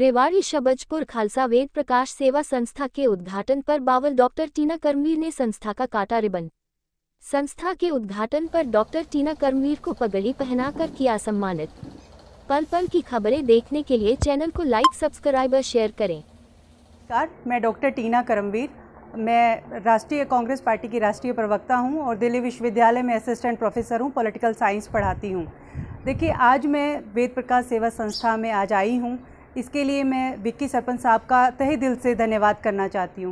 रेवाड़ी शबजपुर खालसा वेद प्रकाश सेवा संस्था के उद्घाटन पर बावल डॉक्टर टीना कर्मवीर ने संस्था का काटा रिबन। संस्था के उद्घाटन पर डॉक्टर टीना कर्मवीर को पगड़ी पहनाकर किया सम्मानित। पल पल की खबरें देखने के लिए चैनल को लाइक, सब्सक्राइब और शेयर करें। नमस्कार, मैं डॉक्टर टीना कर्मवीर, मैं राष्ट्रीय कांग्रेस पार्टी की राष्ट्रीय प्रवक्ता हूं और दिल्ली विश्वविद्यालय में असिस्टेंट प्रोफेसर हूं, पॉलिटिकल साइंस पढ़ाती हूं। देखिए, आज मैं वेद प्रकाश सेवा संस्था में आज आई हूं। इसके लिए मैं विक्की सरपंच साहब का तहे दिल से धन्यवाद करना चाहती हूं,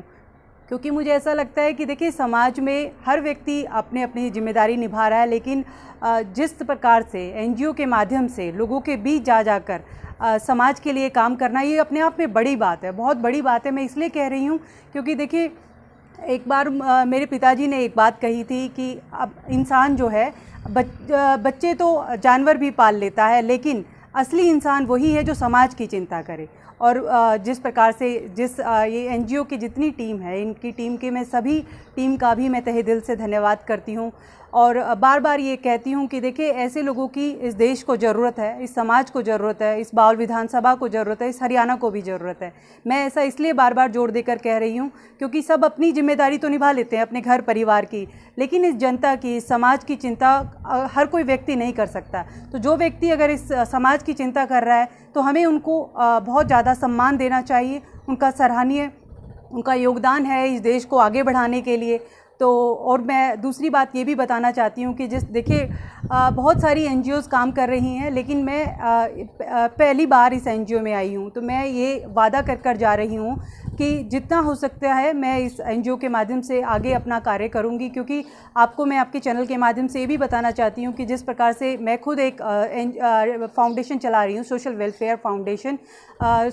क्योंकि मुझे ऐसा लगता है कि देखिए, समाज में हर व्यक्ति अपने अपनी जिम्मेदारी निभा रहा है, लेकिन जिस प्रकार से एनजीओ के माध्यम से लोगों के बीच जाकर समाज के लिए काम करना, ये अपने आप में बड़ी बात है, बहुत बड़ी बात है। मैं इसलिए कह रही हूँ क्योंकि देखिए, एक बार मेरे पिताजी ने एक बात कही थी कि अब इंसान जो है, बच्चे तो जानवर भी पाल लेता है, लेकिन असली इंसान वही है जो समाज की चिंता करे। और जिस प्रकार से ये एनजीओ की जितनी टीम है, इनकी टीम के मैं सभी टीम का भी मैं तहे दिल से धन्यवाद करती हूँ और बार बार ये कहती हूँ कि देखिए, ऐसे लोगों की इस देश को ज़रूरत है, इस समाज को ज़रूरत है, इस बावल विधानसभा को ज़रूरत है, इस हरियाणा को भी ज़रूरत है। मैं ऐसा इसलिए बार बार जोर देकर कह रही हूँ क्योंकि सब अपनी जिम्मेदारी तो निभा लेते हैं अपने घर परिवार की, लेकिन इस जनता की, इस समाज की चिंता हर कोई व्यक्ति नहीं कर सकता। तो जो व्यक्ति अगर इस समाज की चिंता कर रहा है तो हमें उनको बहुत ज़्यादा सम्मान देना चाहिए। उनका सराहनीय उनका योगदान है इस देश को आगे बढ़ाने के लिए। तो और मैं दूसरी बात ये भी बताना चाहती हूँ कि देखिए, बहुत सारी एनजीओज़ काम कर रही हैं, लेकिन मैं पहली बार इस एनजीओ में आई हूँ, तो मैं ये वादा कर जा रही हूँ कि जितना हो सकता है मैं इस एनजीओ के माध्यम से आगे अपना कार्य करूँगी। क्योंकि आपको मैं आपके चैनल के माध्यम से ये भी बताना चाहती हूँ कि जिस प्रकार से मैं खुद एक फाउंडेशन चला रही हूँ, सोशल वेलफेयर फाउंडेशन,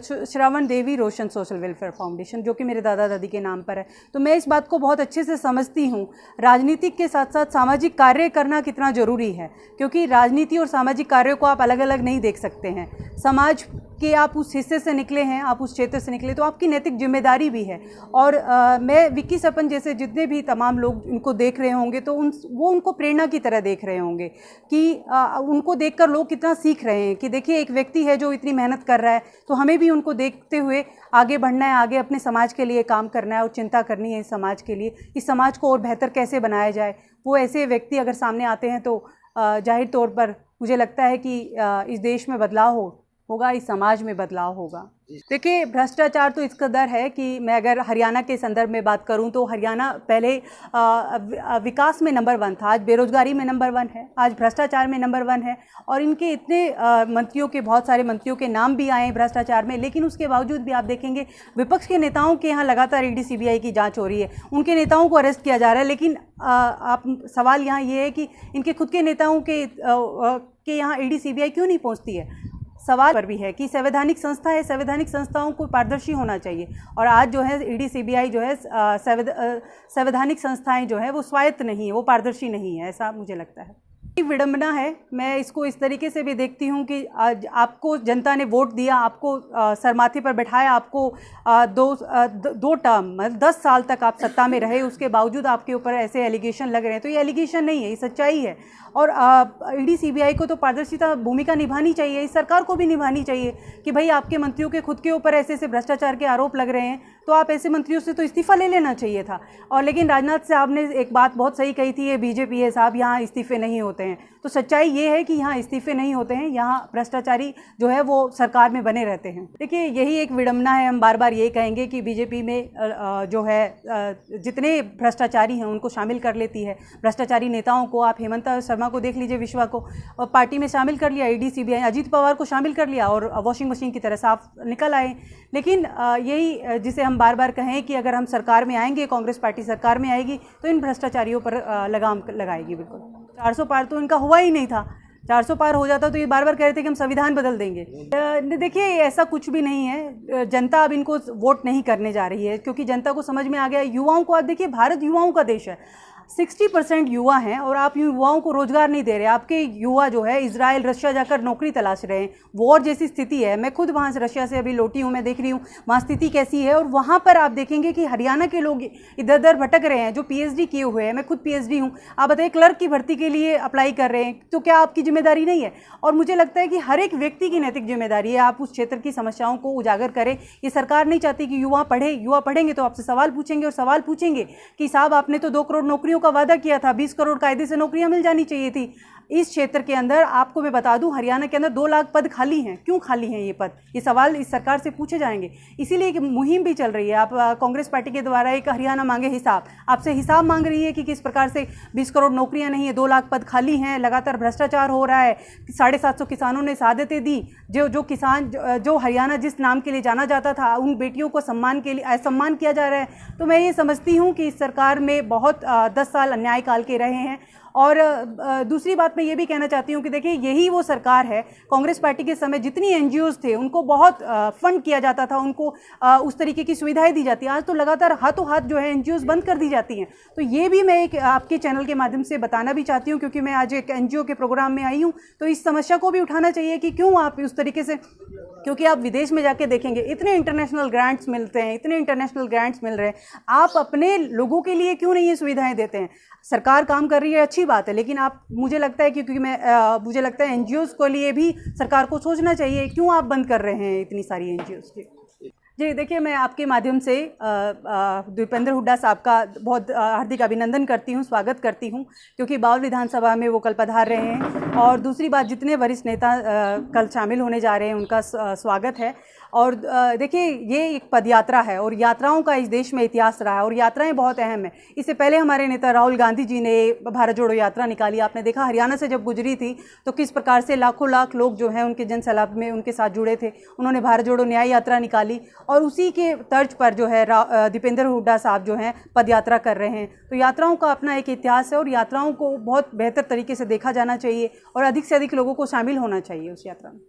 श्रवण देवी रोशन सोशल वेलफेयर फाउंडेशन, जो कि मेरे दादा दादी के नाम पर है। तो मैं इस बात को बहुत अच्छे से समझती हूँ, राजनीतिक के साथ साथ सामाजिक कार्य करना कितना ज़रूरी है, क्योंकि राजनीति और सामाजिक कार्यों को आप अलग अलग नहीं देख सकते हैं। समाज के आप उस हिस्से से निकले हैं, आप उस क्षेत्र से निकले, तो आपकी नैतिक जिम्मेदारी भी है। और मैं विक्की सरपंच जैसे जितने भी तमाम लोग इनको देख रहे होंगे, तो वो उनको प्रेरणा की तरह देख रहे होंगे कि उनको देखकर लोग कितना सीख रहे हैं कि देखिए, एक व्यक्ति है जो इतनी मेहनत कर रहा है, तो हमें भी उनको देखते हुए आगे बढ़ना है, आगे अपने समाज के लिए काम करना है और चिंता करनी है इस समाज के लिए, इस समाज को और बेहतर कैसे बनाया जाए। वो ऐसे व्यक्ति अगर सामने आते हैं तो जाहिर तौर पर मुझे लगता है कि इस देश में बदलाव होगा, इस समाज में बदलाव होगा। देखिए, भ्रष्टाचार तो इस कदर है कि मैं अगर हरियाणा के संदर्भ में बात करूं तो हरियाणा पहले विकास में नंबर 1 था, आज बेरोजगारी में नंबर 1 है, आज भ्रष्टाचार में नंबर 1 है। और इनके इतने मंत्रियों के, बहुत सारे मंत्रियों के नाम भी आए भ्रष्टाचार में, लेकिन उसके बावजूद भी आप देखेंगे विपक्ष के नेताओं के यहाँ लगातार ईडी सीबीआई की जाँच हो रही है, उनके नेताओं को अरेस्ट किया जा रहा है। लेकिन आप सवाल यहाँ ये है कि इनके खुद के नेताओं के यहाँ ईडी सीबीआई क्यों नहीं पहुँचती है। सवाल पर भी है कि संवैधानिक संस्था है, संवैधानिक संस्थाओं को पारदर्शी होना चाहिए। और आज जो है ईडी सीबीआई जो है, संवैधानिक संस्थाएं जो है वो स्वायत्त नहीं है, वो पारदर्शी नहीं है, ऐसा मुझे लगता है। विडंबना है। मैं इसको इस तरीके से भी देखती हूँ कि आज आपको जनता ने वोट दिया, आपको सरमाथे पर बैठाया, आपको दो टर्म मतलब 10 साल तक आप सत्ता में रहे, उसके बावजूद आपके ऊपर ऐसे एलिगेशन लग रहे हैं। तो ये एलिगेशन नहीं है, ये सच्चाई है। और ईडी सीबीआई को तो पारदर्शिता भूमिका निभानी चाहिए, इस सरकार को भी निभानी चाहिए कि भाई, आपके मंत्रियों के खुद के ऊपर ऐसे भ्रष्टाचार के आरोप लग रहे हैं, तो आप ऐसे मंत्रियों से तो इस्तीफा ले लेना चाहिए था। और लेकिन राजनाथ साहब ने एक बात बहुत सही कही थी, ये बीजेपी है साहब, यहाँ इस्तीफे नहीं होते हैं। तो सच्चाई ये है कि यहाँ इस्तीफे नहीं होते हैं, यहाँ भ्रष्टाचारी जो है वो सरकार में बने रहते हैं। देखिए, यही एक विडंबना है। हम बार बार ये कहेंगे कि बीजेपी में जो है जितने भ्रष्टाचारी हैं उनको शामिल कर लेती है, भ्रष्टाचारी नेताओं को। आप हेमंत शर्मा को देख लीजिए, विश्वा को पार्टी में शामिल कर लिया, ईडी सीबीआई, अजीत पवार को शामिल कर लिया और वॉशिंग मशीन की तरह साफ निकल आए। लेकिन यही जिसे हम बार बार कहें कि अगर हम सरकार में आएंगे, कांग्रेस पार्टी सरकार में आएगी, तो इन भ्रष्टाचारियों पर लगाम लगाएगी। बिल्कुल 400 पार तो इनका हुआ ही नहीं था। 400 पार हो जाता तो ये बार बार कह रहे थे कि हम संविधान बदल देंगे। देखिए, ऐसा कुछ भी नहीं है। जनता अब इनको वोट नहीं करने जा रही है, क्योंकि जनता को समझ में आ गया। युवाओं को, आप देखिए, भारत युवाओं का देश है। 60% युवा हैं और आप युवाओं को रोजगार नहीं दे रहे। आपके युवा जो है इजराइल रशिया जाकर नौकरी तलाश रहे हैं। वॉर जैसी स्थिति है, मैं खुद वहाँ से रशिया से अभी लौटी हूँ, मैं देख रही हूँ वहाँ स्थिति कैसी है। और वहाँ पर आप देखेंगे कि हरियाणा के लोग इधर उधर भटक रहे हैं जो पीएचडी किए हुए हैं। मैं खुद पीएचडी हूँ, आप बताइए क्लर्क की भर्ती के लिए अप्लाई कर रहे हैं, तो क्या आपकी जिम्मेदारी नहीं है? और मुझे लगता है कि हर एक व्यक्ति की नैतिक जिम्मेदारी है आप उस क्षेत्र की समस्याओं को उजागर करें। ये सरकार नहीं चाहती कि युवा पढ़े। युवा पढ़ेंगे तो आपसे सवाल पूछेंगे और सवाल पूछेंगे कि साहब आपने तो 2 करोड़ नौकरियों का वादा किया था, 20 करोड़ कायदे से नौकरियां मिल जानी चाहिए थी। इस क्षेत्र के अंदर आपको मैं बता दूं हरियाणा के अंदर 2 लाख पद खाली हैं। क्यों खाली हैं ये पद? ये सवाल इस सरकार से पूछे जाएंगे। इसीलिए एक मुहिम भी चल रही है। आप कांग्रेस पार्टी के द्वारा एक हरियाणा मांगे हिसाब, आपसे हिसाब मांग रही है कि किस प्रकार से 20 करोड़ नौकरियां नहीं है, 2 लाख पद खाली हैं, लगातार भ्रष्टाचार हो रहा है। 750 किसानों ने शहादतें दी। जो किसान जो हरियाणा जिस नाम के लिए जाना जाता था, उन बेटियों को सम्मान के लिए असम्मान किया जा रहा है। तो मैं ये समझती हूँ कि इस सरकार में बहुत 10 साल अन्याय काल के रहे हैं। और दूसरी बात मैं ये भी कहना चाहती हूँ कि देखिए यही वो सरकार है, कांग्रेस पार्टी के समय जितनी एनजीओज थे उनको बहुत फंड किया जाता था, उनको उस तरीके की सुविधाएं दी जाती हैं। आज तो लगातार हाथों हाथ जो है एनजीओज बंद कर दी जाती हैं। तो ये भी मैं एक आपके चैनल के माध्यम से बताना भी चाहती हूँ, क्योंकि मैं आज एक एनजीओ के प्रोग्राम में आई हूँ, तो इस समस्या को भी उठाना चाहिए कि क्यों आप उस तरीके से, क्योंकि आप विदेश में जाके देखेंगे इतने इंटरनेशनल ग्रांट्स मिलते हैं, इतने इंटरनेशनल ग्रांट्स मिल रहे हैं, आप अपने लोगों के लिए क्यों नहीं ये सुविधाएं देते हैं? सरकार काम कर रही है, अच्छी बात है, लेकिन आप, मुझे लगता है क्योंकि मुझे लगता है एनजीओज के लिए भी सरकार को सोचना चाहिए, क्यों आप बंद कर रहे हैं इतनी सारी एनजीओज की। जी देखिए, मैं आपके माध्यम से दीपेंद्र हुड्डा साहब का बहुत हार्दिक अभिनंदन करती हूँ, स्वागत करती हूँ, क्योंकि बावल विधानसभा में वो कल पधार रहे हैं। और दूसरी बात, जितने वरिष्ठ नेता कल शामिल होने जा रहे हैं उनका स्वागत है। और देखिए ये एक पदयात्रा है और यात्राओं का इस देश में इतिहास रहा है और यात्राएं बहुत अहम है। इससे पहले हमारे नेता राहुल गांधी जी ने भारत जोड़ो यात्रा निकाली। आपने देखा हरियाणा से जब गुजरी थी तो किस प्रकार से लाखों लाख लोग जो हैं उनके जनसैलाब में उनके साथ जुड़े थे। उन्होंने भारत जोड़ो न्याय यात्रा निकाली और उसी के तर्ज पर जो है दीपेंद्र हुड्डा साहब जो हैं पदयात्रा कर रहे हैं। तो यात्राओं का अपना एक इतिहास है और यात्राओं को बहुत बेहतर तरीके से देखा जाना चाहिए और अधिक से अधिक लोगों को शामिल होना चाहिए उस यात्रा में।